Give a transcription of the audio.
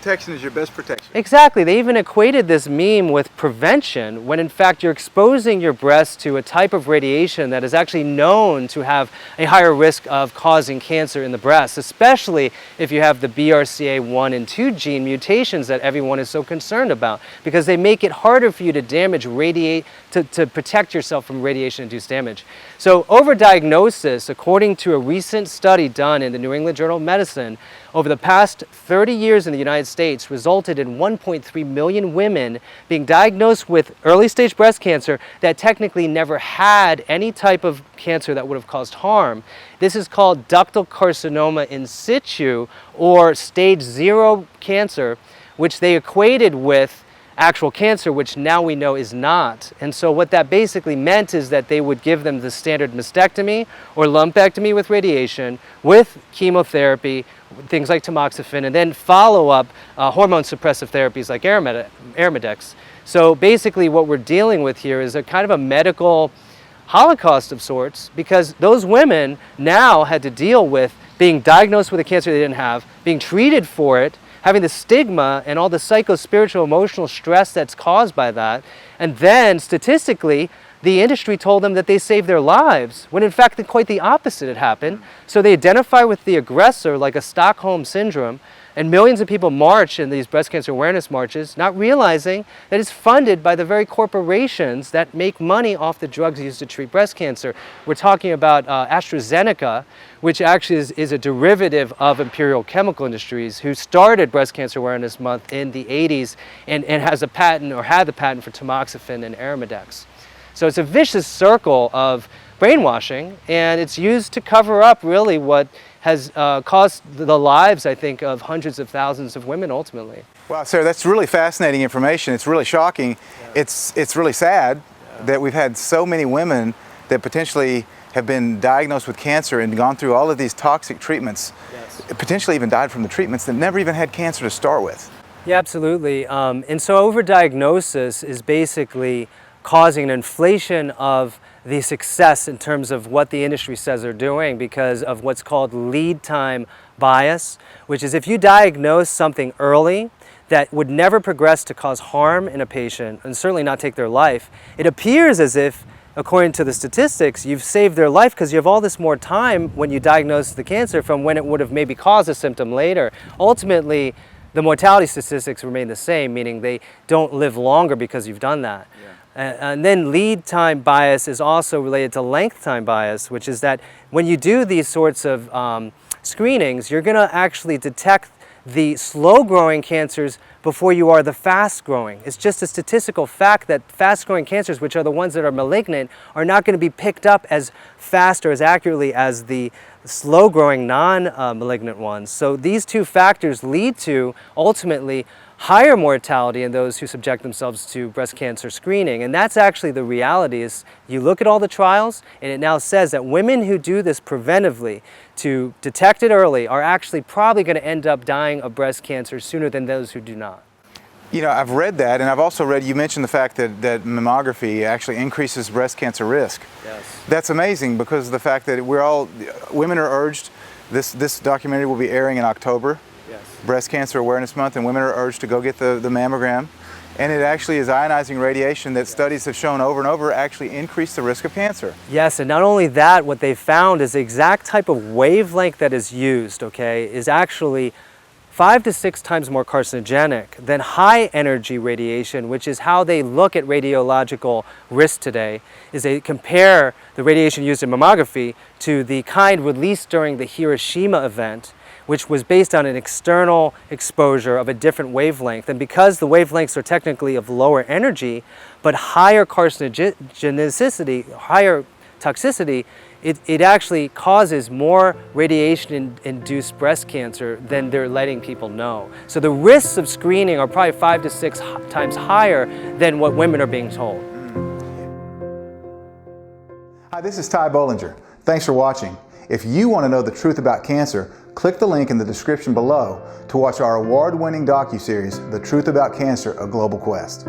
protection is your best protection. Exactly. They even equated this meme with prevention, when in fact you're exposing your breast to a type of radiation that is actually known to have a higher risk of causing cancer in the breast, especially if you have the BRCA1 and 2 gene mutations that everyone is so concerned about, because they make it harder for you to to protect yourself from radiation-induced damage. So overdiagnosis, according to a recent study done in the New England Journal of Medicine, over the past 30 years in the United States resulted in 1.3 million women being diagnosed with early-stage breast cancer that technically never had any type of cancer that would have caused harm. This is called ductal carcinoma in situ, or stage 0 cancer, which they equated with actual cancer, which now we know is not. And so what that basically meant is that they would give them the standard mastectomy or lumpectomy with radiation, with chemotherapy, things like tamoxifen, and then follow up hormone suppressive therapies like Arimidex. So basically what we're dealing with here is a kind of a medical holocaust of sorts, because those women now had to deal with being diagnosed with a cancer they didn't have, being treated for it, having the stigma and all the psycho-spiritual emotional stress that's caused by that. And then statistically, the industry told them that they saved their lives, when in fact quite the opposite had happened. So they identify with the aggressor like a Stockholm syndrome, and millions of people march in these breast cancer awareness marches, not realizing that it's funded by the very corporations that make money off the drugs used to treat breast cancer. We're talking about AstraZeneca, which actually is a derivative of Imperial Chemical Industries, who started Breast Cancer Awareness Month in the 80s and has a patent, or had the patent, for tamoxifen and Arimidex. So it's a vicious circle of brainwashing, and it's used to cover up really what has cost the lives, I think, of hundreds of thousands of women ultimately. Wow, Sarah, that's really fascinating information. It's really shocking. Yeah. It's really sad that we've had so many women that potentially have been diagnosed with cancer and gone through all of these toxic treatments, potentially even died from the treatments, that never even had cancer to start with. Yeah, absolutely. And so overdiagnosis is basically causing an inflation of the success in terms of what the industry says they're doing, because of what's called lead time bias, which is if you diagnose something early that would never progress to cause harm in a patient, and certainly not take their life, it appears as if, according to the statistics, you've saved their life because you have all this more time when you diagnose the cancer from when it would have maybe caused a symptom later. Ultimately, the mortality statistics remain the same, meaning they don't live longer because you've done that. Yeah. And then lead time bias is also related to length time bias, which is that when you do these sorts of screenings, you're going to actually detect the slow-growing cancers before you are the fast-growing. It's just a statistical fact that fast-growing cancers, which are the ones that are malignant, are not going to be picked up as fast or as accurately as the slow-growing non-malignant ones. So these two factors lead to, ultimately, higher mortality in those who subject themselves to breast cancer screening. And that's actually the reality. Is you look at all the trials, and it now says that women who do this preventively, to detect it early, are actually probably going to end up dying of breast cancer sooner than those who do not. You know, I've read that, and I've also read, you mentioned the fact that mammography actually increases breast cancer risk. Yes. That's amazing, because of the fact that women are urged, this documentary will be airing in October. Yes. Breast Cancer Awareness Month, and women are urged to go get the mammogram. And it actually is ionizing radiation that studies have shown over and over actually increase the risk of cancer. Yes, and not only that, what they found is the exact type of wavelength that is used, okay, is actually 5 to 6 times more carcinogenic than high energy radiation, which is how they look at radiological risk today, is they compare the radiation used in mammography to the kind released during the Hiroshima event, which was based on an external exposure of a different wavelength. And because the wavelengths are technically of lower energy, but higher carcinogenicity, higher toxicity, it actually causes more radiation-induced breast cancer than they're letting people know. So the risks of screening are probably 5 to 6 times higher than what women are being told. Hi, this is Ty Bollinger. Thanks for watching. If you want to know the truth about cancer, click the link in the description below to watch our award-winning docu-series, The Truth About Cancer, A Global Quest.